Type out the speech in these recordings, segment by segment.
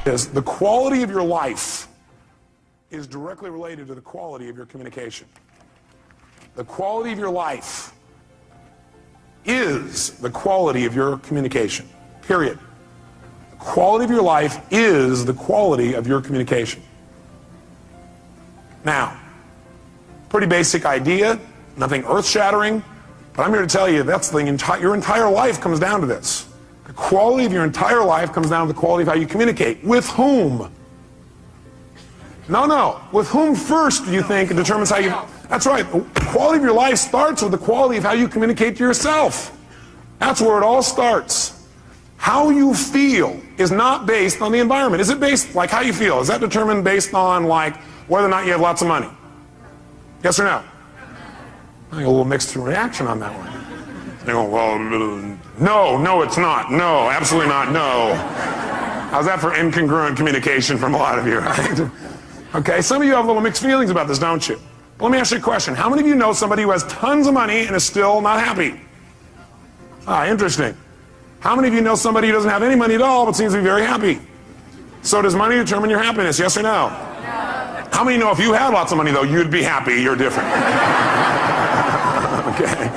is the quality of your life is directly related to the quality of your communication. The quality of your life is the quality of your communication, period. The quality of your life is the quality of your communication. Now, pretty basic idea, nothing earth-shattering, but I'm here to tell you that's your entire life comes down to this. The quality of your entire life comes down to the quality of how you communicate. With whom? No. With whom first do you think it determines how you... That's right. The quality of your life starts with the quality of how you communicate to yourself. That's where it all starts. How you feel is not based on the environment. Is it based, like how you feel, is that determined based on like whether or not you have lots of money? Yes or no? I got a little mixed reaction on that one. They go, well, no, it's not. No, absolutely not. No. How's that for incongruent communication from a lot of you, right? Okay, some of you have a little mixed feelings about this, don't you? But let me ask you a question. How many of you know somebody who has tons of money and is still not happy? Interesting. How many of you know somebody who doesn't have any money at all but seems to be very happy? So does money determine your happiness, yes or no? No. How many know if you had lots of money, though, you'd be happy? You're different. Okay.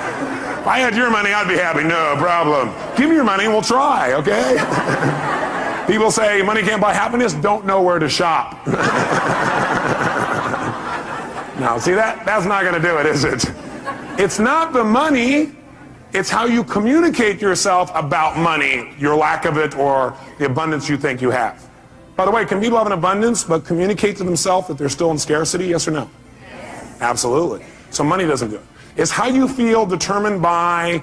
If I had your money, I'd be happy. No problem. Give me your money and we'll try, okay? People say money can't buy happiness, don't know where to shop. No, see, that's not going to do it, is it? It's not the money, it's how you communicate to yourself about money, your lack of it, or the abundance you think you have. By the way, can people have an abundance but communicate to themselves that they're still in scarcity, yes or no? Yes. Absolutely. So money doesn't do it. Is how you feel determined by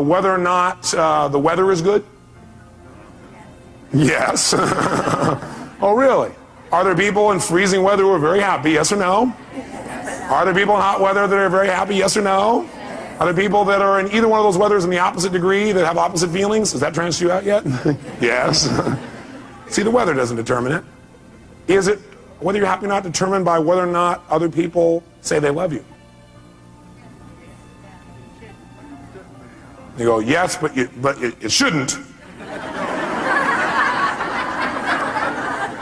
whether or not the weather is good? Yes. Oh, really? Are there people in freezing weather who are very happy, yes or no? Are there people in hot weather that are very happy, yes or no? Are there people that are in either one of those weathers in the opposite degree that have opposite feelings? Has that transferred you out yet? Yes. See, the weather doesn't determine it. Is it, whether you're happy or not, determined by whether or not other people say they love you? You go, yes, but it shouldn't.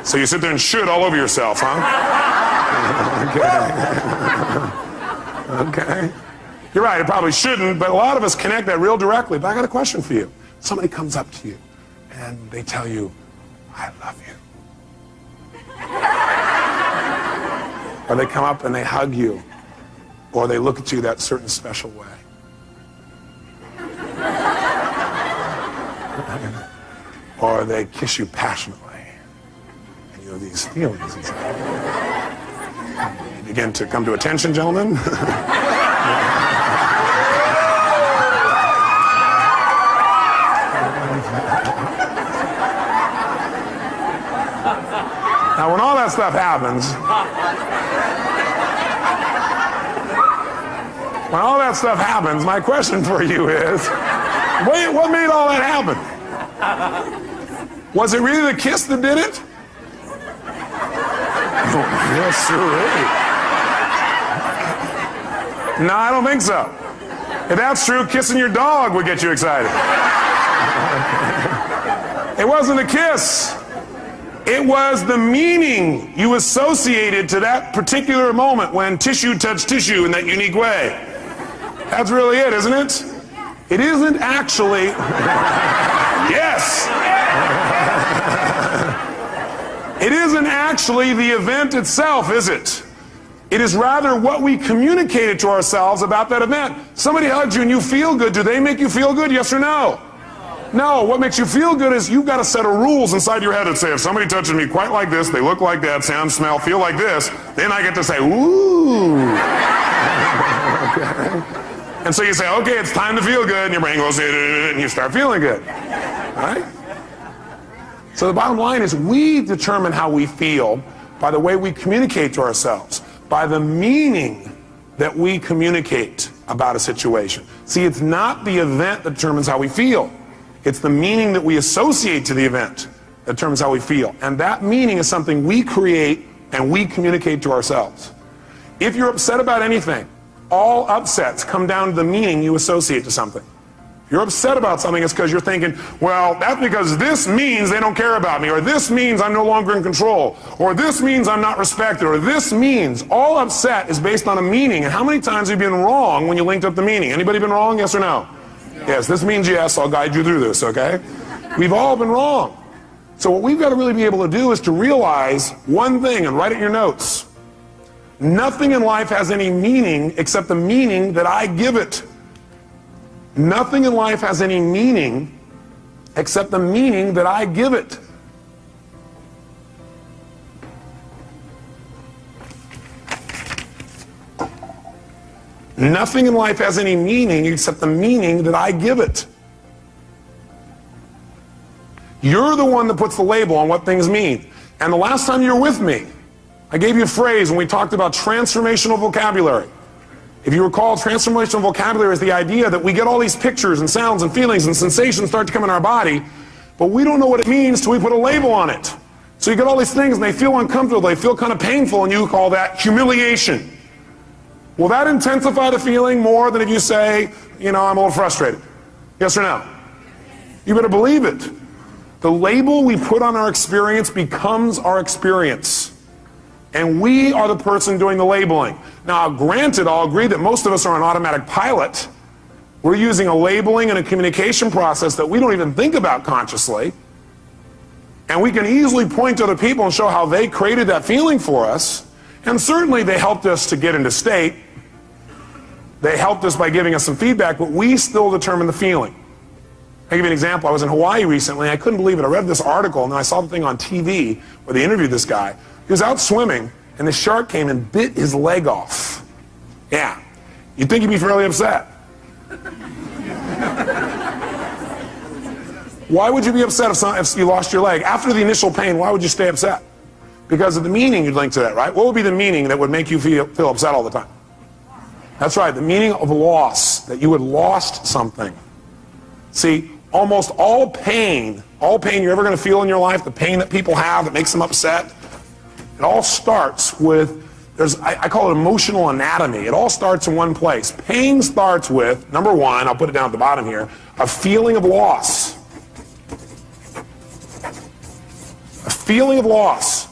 So you sit there and should all over yourself, huh? Okay. Okay. You're right, it probably shouldn't, but a lot of us connect that real directly. But I got a question for you. Somebody comes up to you and they tell you, I love you. Or they come up and they hug you, or they look at you that certain special way. Or they kiss you passionately, and you have these feelings inside. You begin to come to attention, gentlemen. Now, when all that stuff happens, my question for you is, what made all that happen? Was it really the kiss that did it? Yes, sir. No, I don't think so. If that's true, kissing your dog would get you excited. It wasn't a kiss. It was the meaning you associated to that particular moment when tissue touched tissue in that unique way. That's really it, isn't it? It isn't actually... Yes! It isn't actually the event itself, is it? It is rather what we communicated to ourselves about that event. Somebody hugs you and you feel good. Do they make you feel good, yes or no? No, what makes you feel good is you've got a set of rules inside your head that say if somebody touches me quite like this, they look like that, sound, smell, feel like this, then I get to say, ooh. Okay. And so you say, okay, it's time to feel good, and your brain goes, and you start feeling good. Right? So the bottom line is we determine how we feel by the way we communicate to ourselves, by the meaning that we communicate about a situation. See, it's not the event that determines how we feel. It's the meaning that we associate to the event that determines how we feel. And that meaning is something we create and we communicate to ourselves. If you're upset about anything, all upsets come down to the meaning you associate to something. If you're upset about something, it's because you're thinking, well, that's because this means they don't care about me, or this means I'm no longer in control, or this means I'm not respected, or this means. All upset is based on a meaning. And how many times have you been wrong when you linked up the meaning? Anybody been wrong, yes or no? Yes, this means yes. I'll guide you through this, okay? We've all been wrong. So what we've got to really be able to do is to realize one thing, and write it in your notes. Nothing in life has any meaning except the meaning that I give it. Nothing in life has any meaning except the meaning that I give it. Nothing in life has any meaning except the meaning that I give it. You're the one that puts the label on what things mean. And the last time you were with me, I gave you a phrase when we talked about transformational vocabulary. If you recall, transformational vocabulary is the idea that we get all these pictures and sounds and feelings and sensations start to come in our body, but we don't know what it means till we put a label on it. So you get all these things and they feel uncomfortable, they feel kind of painful, and you call that humiliation. Will that intensify the feeling more than if you say, you know, I'm a little frustrated? Yes or no? You better believe it. The label we put on our experience becomes our experience. And we are the person doing the labeling. Now, granted, I'll agree that most of us are on automatic pilot. We're using a labeling and a communication process that we don't even think about consciously. And we can easily point to other people and show how they created that feeling for us. And certainly they helped us to get into state. They helped us by giving us some feedback, but we still determine the feeling. I'll give you an example. I was in Hawaii recently. I couldn't believe it. I read this article, and then I saw the thing on TV where they interviewed this guy. He was out swimming, and the shark came and bit his leg off. Yeah. You'd think he'd be fairly upset. Why would you be upset if you lost your leg? After the initial pain, why would you stay upset? Because of the meaning you'd link to that, right? What would be the meaning that would make you feel upset all the time? That's right, the meaning of loss, that you had lost something. See, almost all pain you're ever going to feel in your life, the pain that people have that makes them upset, it all starts with, I call it emotional anatomy. It all starts in one place. Pain starts with, number one, I'll put it down at the bottom here, a feeling of loss. A feeling of loss.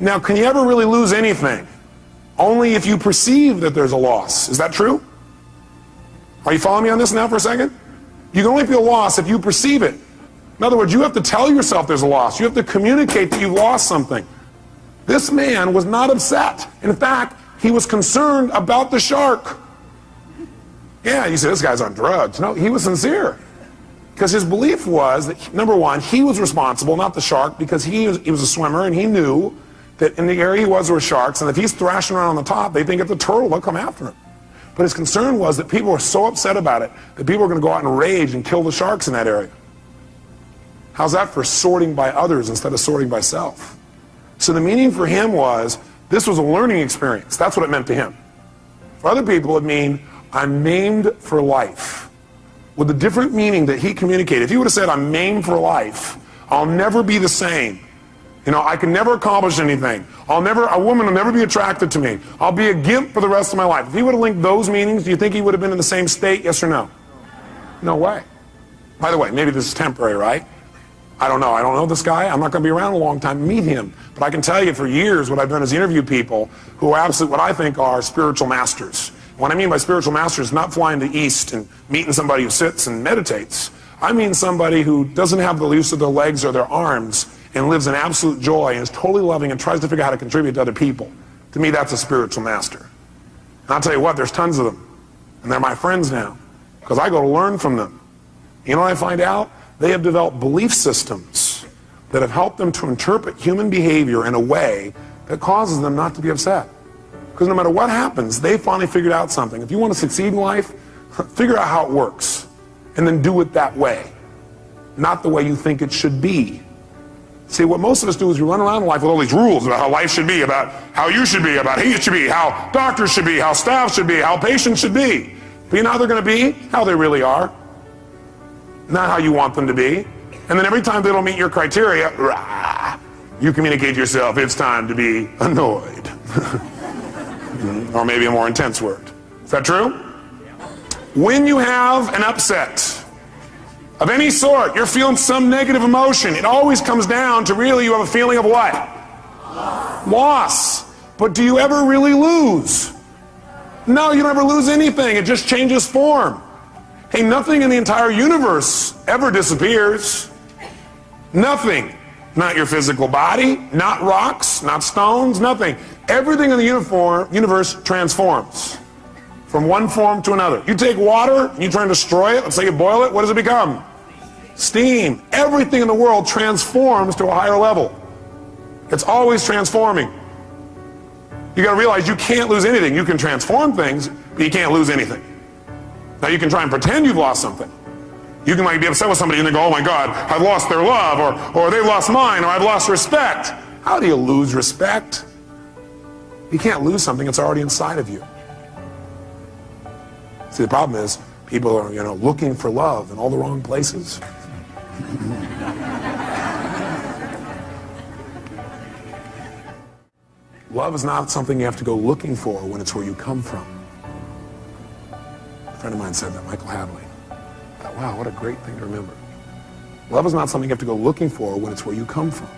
Now, can you ever really lose anything? Only if you perceive that there's a loss. Is that true? Are you following me on this now for a second? You can only feel loss if you perceive it. In other words, you have to tell yourself there's a loss. You have to communicate that you've lost something. This man was not upset. In fact, he was concerned about the shark. Yeah, you say, this guy's on drugs. No, he was sincere. Because his belief was that, number one, he was responsible, not the shark, because he was a swimmer, and he knew that in the area he was, there were sharks, and if he's thrashing around on the top, they think it's a turtle, they'll come after him. But his concern was that people were so upset about it that people were going to go out and rage and kill the sharks in that area. How's that for sorting by others instead of sorting by self? So the meaning for him was, this was a learning experience. That's what it meant to him. For other people, it mean, I'm maimed for life. With a different meaning that he communicated. If he would have said, I'm maimed for life, I'll never be the same. You know, I can never accomplish anything. A woman will never be attracted to me. I'll be a gimp for the rest of my life. If he would have linked those meanings, do you think he would have been in the same state, yes or no? No way. By the way, maybe this is temporary, right? I don't know. I don't know this guy. I'm not going to be around a long time to meet him. But I can tell you for years what I've done is interview people who are absolutely what I think are spiritual masters. What I mean by spiritual masters is not flying to the east and meeting somebody who sits and meditates. I mean somebody who doesn't have the use of their legs or their arms and lives in absolute joy and is totally loving and tries to figure out how to contribute to other people. To me, that's a spiritual master. And I'll tell you what, there's tons of them. And they're my friends now because I go to learn from them. You know what I find out? They have developed belief systems that have helped them to interpret human behavior in a way that causes them not to be upset. Because no matter what happens, they finally figured out something. If you want to succeed in life, figure out how it works and then do it that way, not the way you think it should be. See, what most of us do is we run around in life with all these rules about how life should be, about how you should be, about he should be, how doctors should be, how staff should be, how patients should be. But you know how they're going to be? How they really are. Not how you want them to be. And then every time they don't meet your criteria, rah, you communicate to yourself, it's time to be annoyed. Or maybe a more intense word. Is that true? When you have an upset of any sort, you're feeling some negative emotion, it always comes down to really you have a feeling of what? Loss. But do you ever really lose? No, you don't ever lose anything. It just changes form. Hey, nothing in the entire universe ever disappears. Nothing. Not your physical body, not rocks, not stones, nothing. Everything in the universe transforms from one form to another. You take water and you try and destroy it, let's say you boil it, what does it become? Steam. Everything in the world transforms to a higher level. It's always transforming. You got to realize you can't lose anything. You can transform things, but you can't lose anything. Now you can try and pretend you've lost something. You can be upset with somebody and they go, oh my God, I've lost their love, or they've lost mine, or I've lost respect. How do you lose respect? You can't lose something that's already inside of you. See, the problem is people are, looking for love in all the wrong places. Love is not something you have to go looking for when it's where you come from. A friend of mine said that, Michael Hadley. I thought, wow, what a great thing to remember. Love is not something you have to go looking for when it's where you come from.